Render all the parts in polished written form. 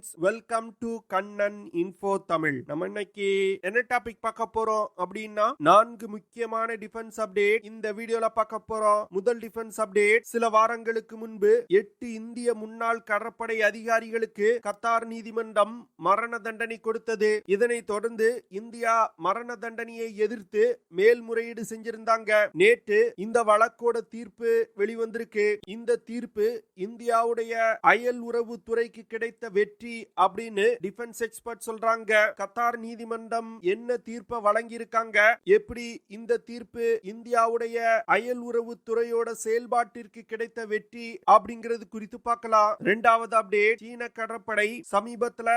Friends, welcome to Kannan info Tamil. நம்ம இன்னைக்கு என்ன டாபிக் பார்க்க போறோம் அப்படின்னா 4 முக்கியமான டிஃபென்ஸ் அப்டேட் இந்த வீடியோல பார்க்க போறோம். முதல் டிஃபென்ஸ் அப்டேட், சில வாரங்களுக்கு முன்பு 8 இந்திய முன்னாள் கடற்படை அதிகாரிகளுக்கு கத்தார் நீதிமன்றம் மரண தண்டனை கொடுத்தது. இதனை தொடர்ந்து இந்தியா மரண தண்டனையை எதிர்த்து மேல்முறையீடு செஞ்சிருந்தாங்க. நேற்று இந்த வழக்கோட தீர்ப்பு வெளிவந்திருக்கு. இந்த தீர்ப்பு இந்தியாவுடைய அயல் உறவு துறைக்கு கிடைத்த வெற்றி அப்படின்னு டிஃபென்ஸ் எக்ஸ்பர்ட் சொல்றாங்க. கத்தார் நீதிமன்றம் என்ன தீர்ப்பை வழங்கியிருக்காங்க, எப்படி இந்த தீர்ப்பு இந்தியாவுடைய அயல் உறவு துறையோட செயல்பாட்டிற்கு கிடைத்த வெற்றி அப்படிங்கிறது குறித்து பார்க்கலாம். இரண்டாவது அப்டேட், சீன கடற்படை சமீபத்துல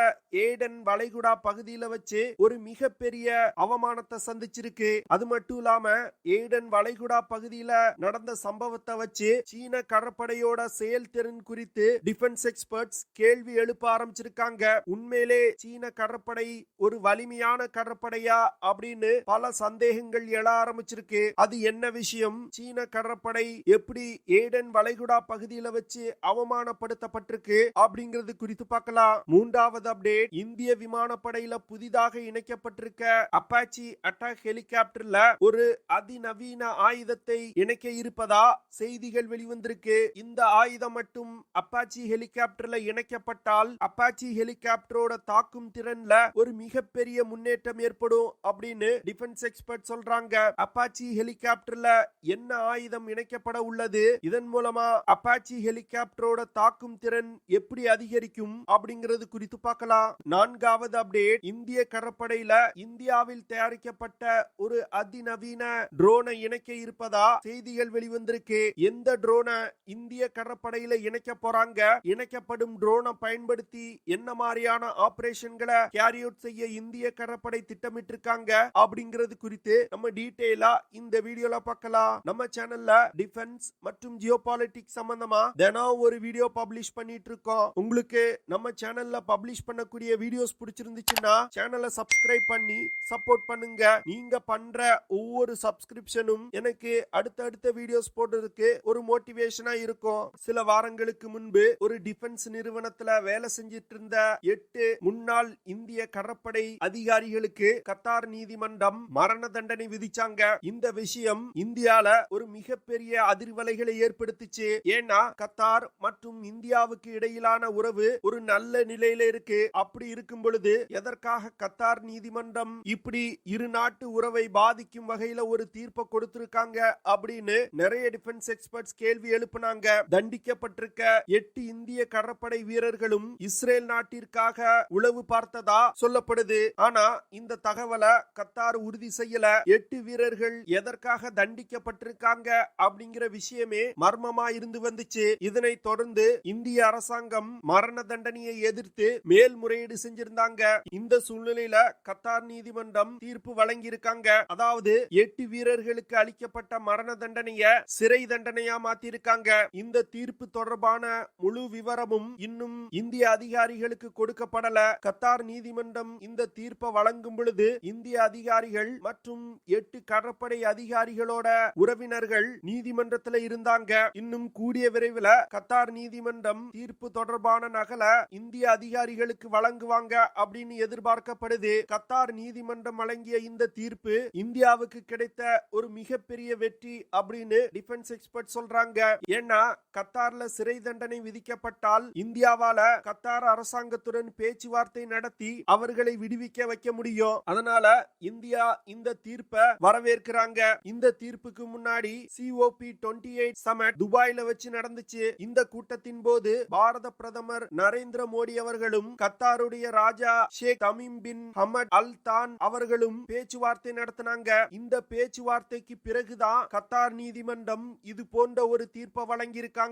ஏடன் வளைகுடா பகுதியில வச்சு ஒரு மிகப்பெரிய அவமானத்தை சந்திச்சிருக்கு. அது மட்டும் இல்லாம ஏடன் வளைகுடா பகுதியில நடந்த சம்பவத்தை வச்சு சீன கடற்படையோட செயல்திறன் குறித்து டிஃபென்ஸ் எக்ஸ்பர்ட்ஸ் கேள்வி எழுப்ப ஆரம்பிச்சிருக்காங்க. உண்மையிலே சீன கடற்படை ஒரு வலிமையான கடற்படையா அப்படின்னு பல சந்தேகங்கள் எழ ஆரம்பிச்சிருக்கு. அது என்ன விஷயம், சீன கடற்படை எப்படி ஏடன் வளைகுடா பகுதியில வச்சு அவமானப்படுத்தப்பட்டிருக்கு அப்படிங்கிறது குறித்து பார்க்கலாம். மூன்றாவது அப்டேட், இந்திய விமானப்படையில புதிதாக இணைக்கப்பட்டிருக்க அப்பாச்சி அட்டாக் ஹெலிகாப்டர்ல ஒரு அதிநவீன ஆயுதத்தை இணைக்க இருப்பதா செய்திகள் வெளிவந்திருக்கு. இந்த ஆயுதம் மட்டும் அப்பாச்சி ஹெலிகாப்டர்ல இணைக்கப்பட்டால் அப்பாச்சி ஹெலிகாப்டரோட தாக்கும் திறன்ல ஒரு மிகப்பெரிய முன்னேற்றம் ஏற்படும் அப்படின்னு டிஃபென்ஸ் எக்ஸ்பர்ட் சொல்றாங்க. அப்பாச்சி ஹெலிகாப்டர்ல என்ன ஆயுதம் இணைக்கப்பட உள்ளது, இதன் மூலமா அப்பாச்சி ஹெலிகாப்டரோட தாக்கும் திறன் எப்படி அதிகரிக்கும் அப்படிங்கிறது குறித்து பார்க்கலாம். நான்காவது அப்டேட், இந்திய கடற்படையில இந்தியாவில் தயாரிக்கப்பட்ட ஒரு அதிநவீன ட்ரோனை இணைக்க இருப்பதா செய்திகள் வெளிவந்திருக்கு. எந்த ட்ரோனை இந்திய கடற்படையில இணைக்க போறாங்க, இணைக்கப்படும் ட்ரோனை பயன்படுத்தி என்ன மாதிரியான ஆபரேஷன்களை கேரி அவுட் செய்ய இந்திய கடற்படை திட்டமிட்டிருக்காங்க அப்படிங்கிறது குறித்து நம்ம டீடைலா இந்த வீடியோல பார்க்கலாம். நம்ம சேனல்ல டிஃபென்ஸ் மற்றும் ஜியோபாலிட்டிக்ஸ் சம்பந்தமா தினம் ஒரு வீடியோ பப்ளிஷ் பண்ணிட்டு இருக்கோம். உங்களுக்கு நம்ம சேனல்ல பப்ளிஷ் பண்ணக்கூடிய வீடியோஸ் பிடிச்சிருந்துச்சுன்னா சேனலை சப்ஸ்கிரைப் பண்ணி சப்போர்ட் பண்ணுங்க. நீங்க பண்ற ஒவ்வொரு சப்ஸ்கிரிப்ஷனும் எனக்கு அடுத்தடுத்த வீடியோஸ் போடுறதுக்கு ஒரு மோட்டிவேஷனா இருக்கும். சில வாரங்களுக்கு முன்பு ஒரு டிஃபென்ஸ் நிறுவனத்துல வேலை செஞ்சிட்டு இருந்த 8 முன்னாள் இந்திய கடற்படை அதிகாரிகளுக்கு கத்தார் நீதிமன்றம் மரண தண்டனை விதிச்சாங்க. இந்த விஷயம் இந்தியால ஒரு மிகப்பெரிய அதிர்வலைகளை ஏற்படுத்திச்சு. ஏன்னா கத்தார் மற்றும் இந்தியாவுக்கு இடையிலான உறவு ஒரு நல்ல நிலையில இருக்கு. அப்படி இருக்கும் பொழுது எதற்காக கத்தார் நீதிமன்றம் இப்படி இரு நாட்டு உறவை பாதிக்கும் வகையில ஒரு தீர்ப்பை கொடுத்திருக்காங்க அப்படின்னு நிறைய டிஃபென்ஸ் எக்ஸ்பர்ட்ஸ் கேள்வி எழுப்பினாங்க. தண்டிக்கப்பட்டிருக்க 8 இந்திய கடற்படை வீரர்களும் இஸ்ரேல் நாட்டிற்காக உளவு பார்த்ததா சொல்லப்படுது. ஆனா இந்த தகவலை கத்தார் உறுதி செய்யல. 8 வீரர்கள் எதற்காக தண்டிக்கப்பட்டிருக்காங்க அப்படிங்கிற விஷயமே மர்மமா இருந்து வந்துச்சு. இதனை தொடர்ந்து இந்திய அரசாங்கம் மரண தண்டனையை எதிர்த்து மேல்முறையீடு செஞ்சிருந்தாங்க. இந்த சூழ்நிலையில கத்தார் நீதிமன்றம் தீர்ப்பு வழங்கி இருக்காங்க. அதாவது 8 வீரர்களுக்கு அளிக்கப்பட்ட மரண தண்டனைய சிறை தண்டனையா மாத்திருக்காங்க. இந்த தீர்ப்பு தொடர்பான முழு விவரமும் இன்னும் இந்திய அதிகாரிகளுக்கு கொடுக்கப்படல. கத்தார் நீதிமன்றம் இந்த தீர்ப்பை வழங்கும் பொழுது இந்திய அதிகாரிகள் மற்றும் 8 கடற்படை அதிகாரிகளோட உறவினர்கள் நீதிமன்றத்தில் இருந்தாங்க. இன்னும் கூடிய விரைவில் கத்தார் நீதிமன்றம் தீர்ப்பு தொடர்பான நகலை இந்திய அதிகாரிகளுக்கு வழங்குவாங்க அப்படின்னு எதிர்பார்க்கப்படுது. கத்தார் நீதிமன்றம் வழங்கிய இந்த தீர்ப்பு இந்தியாவுக்கு கிடைத்த ஒரு மிகப்பெரிய வெற்றி அப்படின்னு டிஃபென்ஸ் எக்ஸ்பர்ட் சொல்றாங்க. ஏன்னா கத்தார்ல சிறை தண்டனை விதிக்கப்பட்டால் இந்தியாவால கத்தார் அரசாங்கத்துடன் பேச்சுவார்த்தை நடத்தி அவர்களை விடுவிக்க வைக்க முடியும். அதனால இந்தியா இந்த தீர்ப்பை வரவேற்கிறாங்க. இந்த தீர்ப்புக்கு முன்னாடி COP28 சமிட் துபாயில வச்சு நடந்துச்சு. இந்த கூட்டத்தின் போது பாரத பிரதமர் நரேந்திர மோடி அவர்களும் கத்தாருடைய ராஜா Sheikh Tamim bin Hamad Al தான் அவர்களும் பேச்சுவார்த்தை நடத்தினாங்க. இந்த பேச்சுவார்த்தைக்கு பிறகுதான் கத்தார் நீதிமன்றம் இது போன்ற ஒரு தீர்ப்பை வழங்கியிருக்காங்க.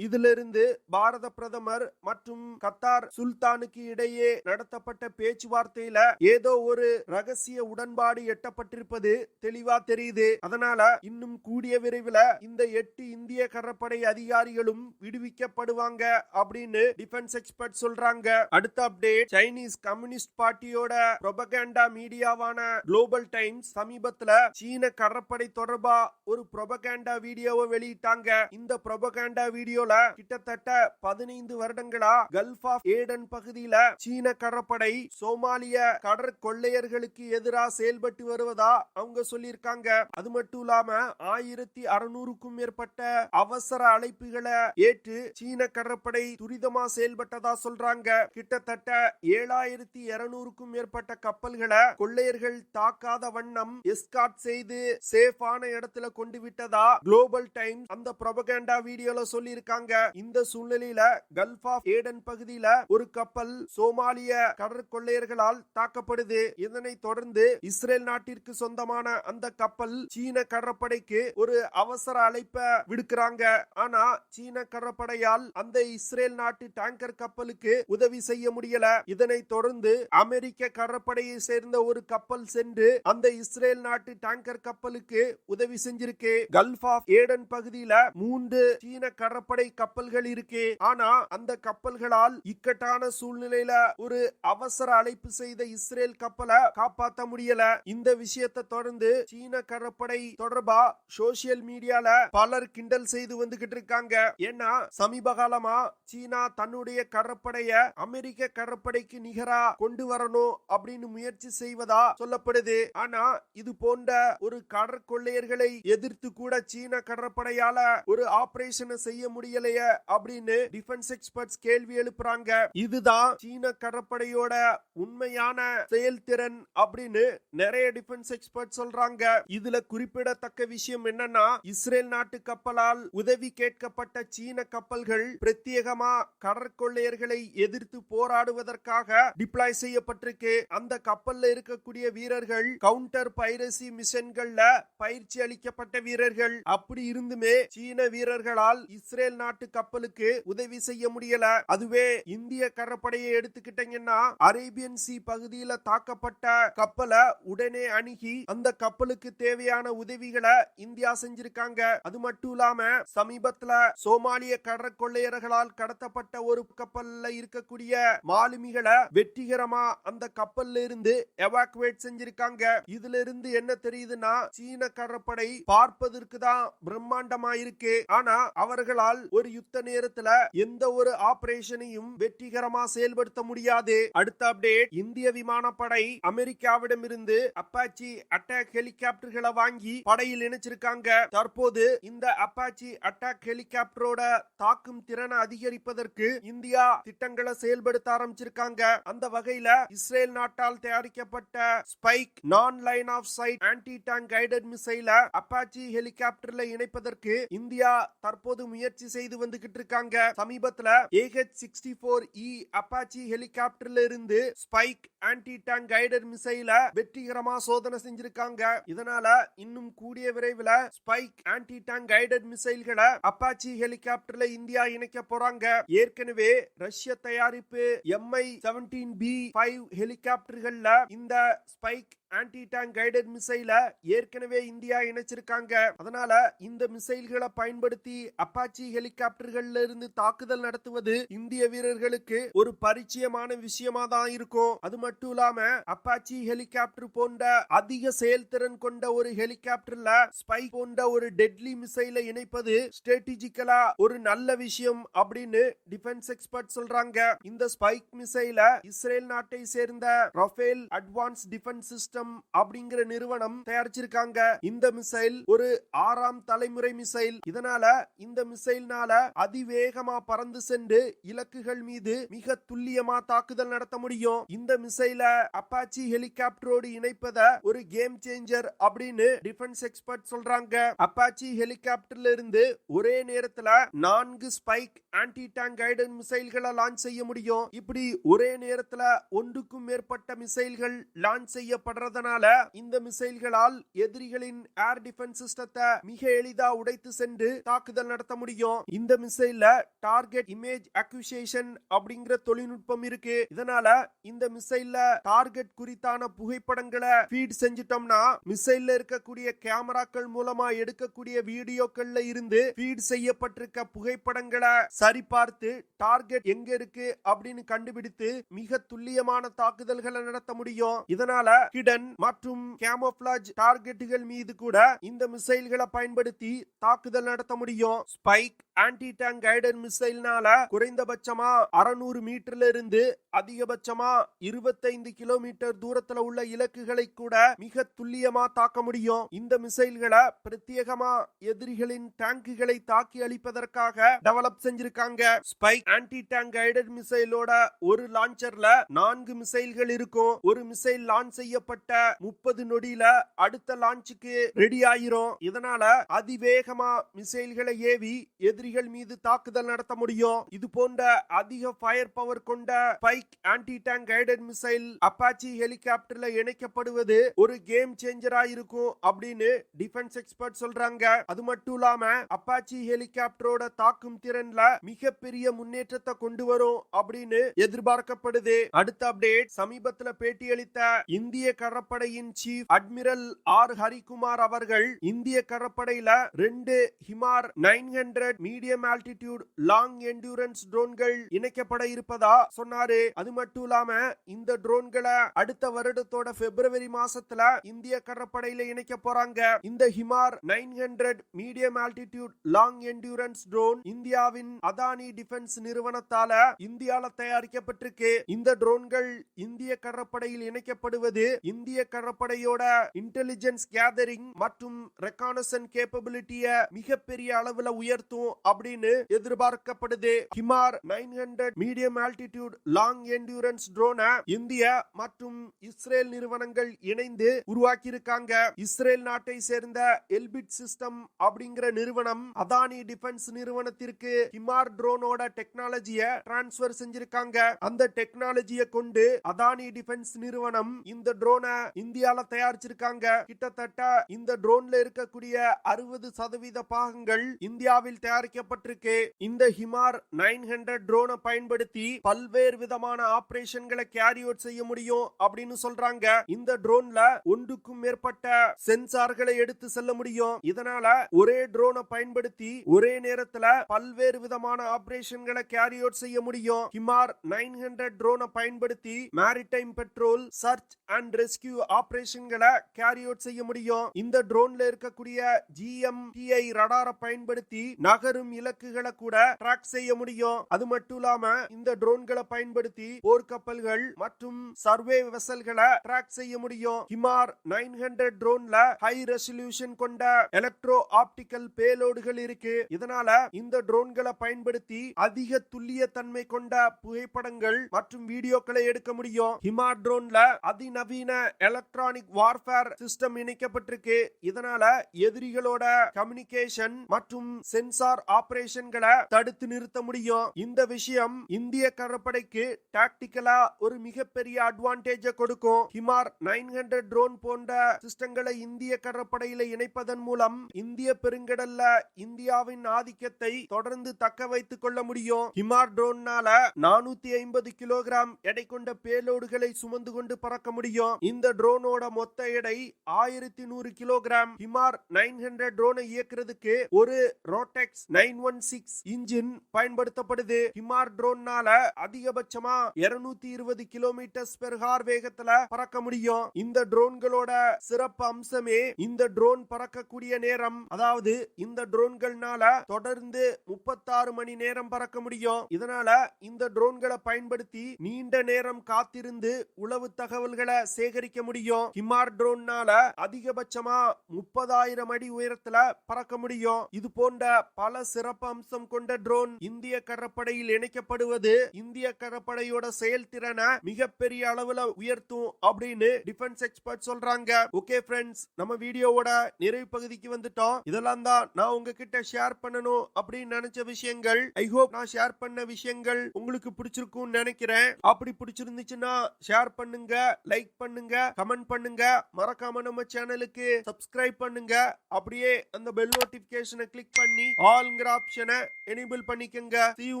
இதிலிருந்து பாரத பிரதமர் மற்றும் கத்தார் சுல்தானுக்கு இடையே நடத்தப்பட்ட பேச்சுவார்த்தையில ஏதோ ஒரு ரகசிய உடன்பாடு எட்டப்பட்டிருப்பது தெளிவா தெரியுது. அதனால இன்னும் கூடிய விரைவில் இந்த 8 இந்திய கடற்படை அதிகாரிகளும் விடுவிக்கப்படுவாங்க அப்படின்னு டிஃபென்ஸ் எக்ஸ்பர்ட் சொல்றாங்க. அடுத்த அப்டேட், சைனீஸ் கம்யூனிஸ்ட் பார்ட்டியோட புரோபகண்டா மீடியாவான குளோபல் டைம்ஸ் சமீபத்துல சீன கடற்படை தொடர்பா ஒரு புரோபகண்டா வீடியோவை வெளியிட்டாங்க. இந்த புரோபகண்டா வீடியோல கிட்டத்தட்ட 15 வருடங்களா கல்ஃப் ஆஃப் ஏடன் ஏடன் பகுதியில சீன கடற்படை சோமாலிய கடற்கொள்ளையர்களுக்கு எதிராக செயல்பட்டு வருவதா அவங்க சொல்லியிருக்காங்க. அது மட்டும் இல்லாம 1600க்கும் மேற்பட்ட அவசர அழைப்புகளை ஏற்று சீன கடற்படை துரிதமா செயல்பட்டதா சொல்றாங்க. கிட்டத்தட்ட 7200க்கும் மேற்பட்ட கப்பல்களை கொள்ளையர்கள் தாக்காத வண்ணம் எஸ்கார்ட் செய்து சேஃபான இடத்துல கொண்டு விட்டதா குளோபல் டைம்ஸ் அந்த புரோபகண்டா வீடியோல சொல்லி இருக்காங்க. இந்த சூழ்நிலையில கல்ஃப் ஆஃப் ஏடன் பகுதியில ஒரு கப்பல் சோமாலிய கடற்கொள்ளையர்களால் தாக்கப்படுது. இதனை தொடர்ந்து இஸ்ரேல் நாட்டிற்கு சொந்தமான அந்த கப்பல் சீன கடற்படைக்கு ஒரு அவசர அழைப்பை விடுக்கிறாங்க. ஆனா சீன கடற்படையால் அந்த இஸ்ரேல் நாட்டு டேங்கர் கப்பலுக்கு உதவி செய்ய முடியல. இதனை தொடர்ந்து அமெரிக்க கடற்படையை சேர்ந்த ஒரு கப்பல் சென்று அந்த இஸ்ரேல் நாட்டு டேங்கர் கப்பலுக்கு உதவி செஞ்சிருக்கு. கல்ஃப் ஆஃப் ஏடன் பகுதியில 3 சீன கடற்படை கப்பல்கள் இருக்கு. ஆனா அந்த கப்பல்களால் இக்கட்டான சூழ்நிலையில ஒரு அவசர அழைப்பு செய்த இஸ்ரேல் கப்பலை காப்பாற்ற முடியல. இந்த விஷயத்தை தொடர்ந்து சீன கடற்படை தொடர்பா சோசியல் மீடியால பலர் கிண்டல் செய்து வந்துகிட்டு இருக்காங்க. ஏன்னா சமீப காலமா சீனா தன்னுடைய கடற்படைய அமெரிக்க கடற்படைக்கு நிகரா கொண்டு வரணும் அப்படின்னு முயற்சி செய்வதா சொல்லப்படுது. ஆனா இது போன்ற ஒரு கடற்கொள்ளையர்களை எதிர்த்து கூட சீன கடற்படையால ஒரு ஆபரேஷனை செய்ய முடியலையே அப்படின்னு டிஃபென்ஸ் எக்ஸ்பர்ட்ஸ் கேள்வி எழுப்புறாங்க. இதுதான் சீன கடற்படையோட உண்மையான செயல்திறன் அப்படின்னு நிறைய டிஃபென்ஸ் எக்ஸ்பர்ட் சொல்றாங்க. இதுல குறிப்பிடத்தக்க விஷயம் என்னன்னா இஸ்ரேல் நாட்டு கப்பலால் உதவி கேட்கப்பட்ட சீன கப்பல்கள் பிரத்யேகமா கடற்கொள்ளையர்களை எதிர்த்து போராடுவதற்காக டிப்ளாய் செய்யப்பட்டிருக்கு. அந்த கப்பல்ல இருக்கக்கூடிய வீரர்கள் கவுண்டர் பைரசி மிஷன்கள்ல பயிற்சி அளிக்கப்பட்ட வீரர்கள். அப்படி இருந்துமே சீன வீரர்களால் இஸ்ரேல் நாட்டு கப்பலுக்கு உதவி செய்ய முடியல. அதுவே இந்திய கடற்படையை எடுத்துக்கிட்டீங்கன்னா அரேபியன் சி பகுதியில தாக்கப்பட்ட கப்பலை உடனே அணுகி அந்த கப்பலுக்கு தேவையான உதவிகளை இந்தியா செஞ்சிருக்காங்க. அது மட்டும் இல்லாம சமீபத்துல சோமாலிய கடற்கொள்ளையர்களால் கடத்தப்பட்ட ஒரு கப்பல்ல இருக்கக்கூடிய மாலுமிகளை வெற்றிகரமா அந்த கப்பல்ல இருந்து எவாக்குவேட் செஞ்சிருக்காங்க. இதுல இருந்து என்ன தெரியுதுன்னா சீன கடற்படை பார்ப்பதற்கு தான் பிரம்மாண்டமா இருக்கு. ஆனா அவர்களால் ஒரு யுத்த நேரத்துல எந்த ஒரு ஆபரேஷனையும் வெற்றிகரமா செயல்படுத்த முடியாது. அடுத்த அப்டேட், இந்திய விமானப்படை அமெரிக்காவிடம் இருந்து அப்பாச்சி அட்டாக் ஹெலிகாப்டர்களை வாங்கி படையில் இணைச்சிருக்காங்க. தற்போது இந்த அப்பாச்சி அட்டாக் ஹெலிகாப்டரோட தாக்கும் திறனை அதிகரிப்பதற்கு இந்தியா திட்டங்களை செயல்படுத்த ஆரம்பிச்சிருக்காங்க. அந்த வகையில இஸ்ரேல் நாட்டால் தயாரிக்கப்பட்ட Spike non line of sight anti tank guided மிசைல அப்பாச்சி ஹெலிகாப்டர்ல இணைப்பதற்கு இந்தியா தற்போது முயற்சி செய்து வந்துகிட்டு இருக்காங்க. சமீபத்துல AH-64E அப்பாச்சி ஹெலிகாப்டர்ல இருந்து ஸ்பைக் ஆன்டி டேங்க் கைடட் மிசைல வெற்றிகரமா சோதனை செஞ்சிருக்காங்க. இதனால இன்னும் கூடிய விரைவில் ஸ்பைக் ஆன்டி டேங்க் கைடட் மிசைல்களை அப்பாச்சி ஹெலிகாப்டர்ல இந்தியா இணைக்க போறாங்க. ஏற்கனவே ரஷ்ய தயாரிப்பு Mi-17B5 ஹெலிகாப்டர்கள்ல இந்த ஸ்பைக் ஆன்டி டேங்க் கைடட் மிசைல ஏற்கனவே இந்தியா இணைச்சிருக்காங்க. அதனால இந்த மிசைல்களை பயன்படுத்தி அப்பாச்சி ஹெலிகாப்டர்கள்ல இருந்து தாக்குதல் நடத்துவது இந்திய வீரர்களுக்கு ஒரு பரிச்சயமான விஷயமா தான் இருக்கும். அது மட்டும் இல்லாம அப்பாச்சி ஹெலிகாப்டர் போன்ற அதிக செயல்திறன் கொண்ட ஒரு ஹெலிகாப்டர்ல ஸ்பைக் போன்ற ஒரு டெட்லி மிசைலை இணைப்பது ஸ்ட்ராட்டஜிக்கலா ஒரு நல்ல விஷயம் அப்படின்னு டிஃபென்ஸ் எக்ஸ்பர்ட் சொல்றாங்க. இந்த ஸ்பைக் மிசைல இஸ்ரேல் நாட்டை சேர்ந்த ரஃபேல் அட்வான்ஸ் டிஃபென்ஸ் சிஸ்டம் அப்படிங்கிற நிறுவனம் தயாரிச்சிருக்காங்க. இந்த மிசைல் ஒரு 6ஆம் தலைமுறை மிசைல். இதனால இந்த மிசைல்னால அதிவேகமா பறந்து சென்று இலக்குகள் மீது மிக துல்லியமா தாக்குதல் நடத்த முடியும். இந்த மிசைல அப்பாச்சி ஹெலிகாப்டரோடு இணைப்பத ஒரு கேம் சேஞ்சர் அப்படின்னு டிஃபென்ஸ் எக்ஸ்பர்ட் சொல்றாங்க. அப்பாச்சி ஹெலிகாப்டர்ல இருந்து ஒரே நேரத்துல 4 ஸ்பைக் ஆன்டி டேங்க் கைடட் மிசைல்களை லான்ச் செய்ய முடியும். இப்படி ஒரே நேரத்துல ஒன்றுக்கும் மேற்பட்ட மிசைல்கள் லான்ச் செய்யப்படுறதுனால இந்த மிசைல்களால் எதிரிகளின் ஏர் டிஃபென்ஸ் சிஸ்டத்தை மிக எளிதா உடைத்து சென்று தாக்குதல் நடத்த முடியும். இந்த மிசைல்ல டார்கெட் இமேஜ் அக்விசிஷன் அப்படிங்கிற தொழில்நுட்பம் இருக்கு. இதனால இந்த மிசைல்ல டார்கெட் குறித்தான புகைப்படங்களை ஃபீட் செஞ்சிட்டோம்னா மிசைல்ல இருக்கக்கூடிய கேமராக்கள் மூலமா எடுக்கக்கூடிய வீடியோக்கள்ல இருந்து ஃபீட் செய்யப்பட்டிருக்க புகைப்படங்களை சரிபார்த்து டார்கெட் எங்க இருக்கு அப்படின்னு கண்டுபிடித்து மிக துல்லியமான தாக்குதல்களை நடத்த முடியும். இதனால ஹிடன் கண்ணன் மற்றும் கேமோஃபிளாஜ் டார்கெட்டுகள் மீது கூட இந்த மிசைல்களை பயன்படுத்தி தாக்குதல் நடத்த முடியும். ஸ்பைக் ஆன்டி டேங்க் கைடட் மிசைல்னால குறைந்தபட்சமா 600 மீட்டர்ல இருந்து அதிகபட்சமா 25 கிலோமீட்டர் தூரத்துல உள்ள இலக்குகளை கூட மிக துல்லியமா தாக்க முடியும். இந்த மிசைல்களை பிரத்யேகமா எதிரிகளின் டேங்குகளை தாக்கி அழிப்பதற்காக டெவலப் செஞ்சிருக்காங்க. ஸ்பைக் ஆன்டி டேங்க் கைடட் மிசைலோட ஒரு லான்ச்சர்ல 4 மிசைல்கள் இருக்கும். ஒரு மிசைல் லான்ச் செய்யப்பட்ட 30 நொடியில அடுத்த லான்ச்சுக்கு ரெடி ஆயிரும். இதனால அதிவேகமா மிசைல்களை ஏவி எதிரிகள் மீது தாக்குதல் நடத்த முடியும். இது போன்ற அதிக ஃபயர் பவர் கொண்ட Spike anti tank guided missile Apache ஹெலிகாப்டர்ல இணைக்கப்படுவது ஒரு கேம் சேஞ்சரா இருக்கும் அப்படின்னு டிஃபென்ஸ் எக்ஸ்பர்ட் சொல்றாங்க. அது மட்டும் இல்லாம அப்பாச்சி ஹெலிகாப்டரோட தாக்கும் திறன்ல மிகப்பெரிய முன்னேற்றத்தை கொண்டு வரும் அப்படின்னு எதிர்பார்க்கப்படுது. அடுத்த அப்டேட், சமீபத்துல பேட்டியளித்த இந்திய கடற்படையின் சீஃப் அட்மிரல் ஆர் ஹரிகுமார் அவர்கள் இந்திய கடற்படையில 2 ஹிமார் 900 மீடியம் ஆல்டிடியூட் லாங் என்டூரன்ஸ் ட்ரோன்கள் இணைக்கப்பட இருப்பதா சொன்னாரு. அது மட்டும் இல்லாம இந்த ட்ரோன்களை அடுத்த வருடத்தோட பிப்ரவரி மாசத்துல இந்திய கடற்படையில இணைக்க போறாங்க. இந்த ஹிமார் 900 medium altitude long endurance drone இந்தியாவின் அதானி டிஃபென்ஸ் நிறுவனத்தால இந்தியால தயாரிக்கப்பட்டிருக்கு. இந்த ட்ரோன்கள் இந்திய கடற்படையில் இணைக்கப்படுவது இந்திய கடற்படையோட இன்டெலிஜென்ஸ் கேதரிங் மற்றும் ரெகானசன்ஸ் கேப்பபிலிட்டிய மிகப்பெரிய அளவுல உயர்த்தும் அப்படின்னு எதிர்பார்க்கப்படுது. ஹிமார் 900 மீடியம் ஆல்டிடியூட் லாங் என்டூரன்ஸ் ட்ரோனை இந்திய மற்றும் இஸ்ரேல் நிறுவனங்கள் இணைந்து உருவாக்கி இருக்காங்க. இஸ்ரேல் நாட்டை சேர்ந்த எல்பிட் சிஸ்டம் அப்படிங்கிற நிறுவனம் அதானி டிஃபென்ஸ் நிறுவனத்திற்கு ஹிமார் ட்ரோனோட டெக்னாலஜியை டிரான்ஸ்பர் செஞ்சிருக்காங்க. அந்த டெக்னாலஜியை கொண்டு அதானி டிஃபென்ஸ் நிறுவனம் இந்த ட்ரோனை இந்தியால தயாரிச்சிருக்காங்க. கிட்டத்தட்ட இந்த ட்ரோன்ல இருக்கக்கூடிய 60% பாகங்கள் இந்தியாவில் தயாரிக்கப்பட்டிருக்கு. இந்த ஹிமார் 900 ட்ரோனை பயன்படுத்தி பல்வேறு விதமான ஆபரேஷன்களை கேரி அவுட் செய்ய முடியும் அப்படின்னு சொல்றாங்க. இந்த ட்ரோன்ல ஒன்றுக்கும் மேற்பட்ட சென்சார்களை எடுத்து செல்ல முடியும். இதனால ஒரே ட்ரோனை பயன்படுத்தி ஒரே நேரத்துல பல்வேறு விதமான ஆபரேஷன்களை கேரி அவுட் செய்ய முடியும். ஹிமார் 900 ட்ரோனை பயன்படுத்தி maritime patrol, search and rescue ஆபரேஷன்களை கேரி அவுட் செய்ய முடியும். இந்த ட்ரோன்ல இருக்கக்கூடிய GMTI ரடாரை பயன்படுத்தி நகரும் இலக்குகளை கூட ட்ராக் செய்ய முடியும். அது மட்டும் இல்லாம இந்த ட்ரோன்களை பயன்படுத்தி போர்க்கப்பல்கள் மற்றும் சர்வே வெசல்களை ட்ராக் செய்ய முடியும். ஹிமார் 900 ட்ரோன்ல ஹை ரெசல்யூஷன் கொண்ட எலக்ட்ரோ ஆப்டிகல் பேலோடுகள் இருக்கு. இதனால இந்த ட்ரோன்களை பயன்படுத்தி அதிக துல்லிய தன்மை கொண்ட புகைப்படங்கள் மற்றும் வீடியோக்களை எடுக்க முடியும். ஹிமார் ட்ரோன்ல அதிநவீன எலக்ட்ரானிக் வார்ஃபேர் சிஸ்டம் இணைக்கப்பட்டிருக்கு. இதனால எதிரிகளோட கம்யூனிகேஷன் மற்றும் சென்சார் ஆபரேஷன்களை தடுத்து நிறுத்த முடியும். இந்த விஷயம் இந்திய கடற்படைக்கு டாக்டிக்கலா ஒரு மிகப்பெரிய அட்வான்டேஜ் கொடுக்கும். ஹிமார் 900 ட்ரோன் போன்ற சிஸ்டங்களை இந்திய கடற்படையில இணைப்பதன் மூலம் இந்திய பெருங்கடல்ல இந்தியாவின் ஆதிக்கத்தை தொடர்ந்து தக்க வைத்துக் கொள்ள முடியும். ஹிமார் ட்ரோன்னால 450 கிலோகிராம் எடை கொண்ட பேலோடுகளை சுமந்து கொண்டு பறக்க முடியும். இந்த ட்ரோனோட மொத்த எடை 1100 கிலோகிராம். ஹிமார் 900 ட்ரோனை இயக்குறதுக்கு ஒரு ரோடெக்ஸ் 916 இன்ஜின் பயன்படுத்தப்படுது. ஹிமார் ட்ரோன்னால அதிகபட்சமா 220 கிலோமீட்டர் பெர் ஹார் வேகத்துல பறக்க முடியும். இந்த ட்ரோன்களோட சிறப்பு அம்சமே இந்த ட்ரோன் பறக்கக்கூடிய நேரம். அதாவது இந்த ட்ரோன்கள்னால தொடர்ந்து 36 மணி நேரம் பறக்க முடியும். இதனால இந்த ட்ரோன்களை பயன்படுத்தி நீண்ட நேரம் காத்திருந்து உளவு தகவல்களை சேகரிக்க முடியும். ஹிமார் ட்ரோன்னால அதிகபட்சமா 30,000 அடி உயரத்துல பறக்க முடியும். இது போன்ற பல சிறப்பு அம்சம் கொண்ட ட்ரோன் இந்திய கடற்படையில் இணைக்கப்படுவது இந்திய கடற்படையோட செயல்திறனை மிகப்பெரிய அளவுல உயர்த்தும் அப்படின்னு டிஃபென்ஸ் எக்ஸ்பர்ட் சொல்றாங்க. ஓகே ஃப்ரெண்ட்ஸ், நம்ம வீடியோவோட நிறைவு பகுதிக்கு வந்துட்டோம். இதெல்லாம் தான் நான் உங்ககிட்ட ஷேர் பண்ணணும் அப்படின்னு நினைச்ச விஷயங்கள். ஐ ஹோப் நான் ஷேர் பண்ண விஷயங்கள் உங்களுக்கு பிடிச்சிருக்கும் நினைக்கிறேன். அப்படி பிடிச்சிருந்துச்சுன்னா ஷேர் பண்ணுங்க, லைக் பண்ணுங்க, கமெண்ட் பண்ணுங்க. மறக்காம நம்ம சேனலுக்கு சப்ஸ்கிரைப் பண்ணுங்க. அப்படியே அந்த பெல் நோட்டிபிகேஷனை கிளிக் பண்ணி ஆல்ங்கிற ஆப்ஷனை எனேபிள் பண்ணிக்கங்க. See you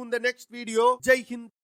in the next video. Jai Hind.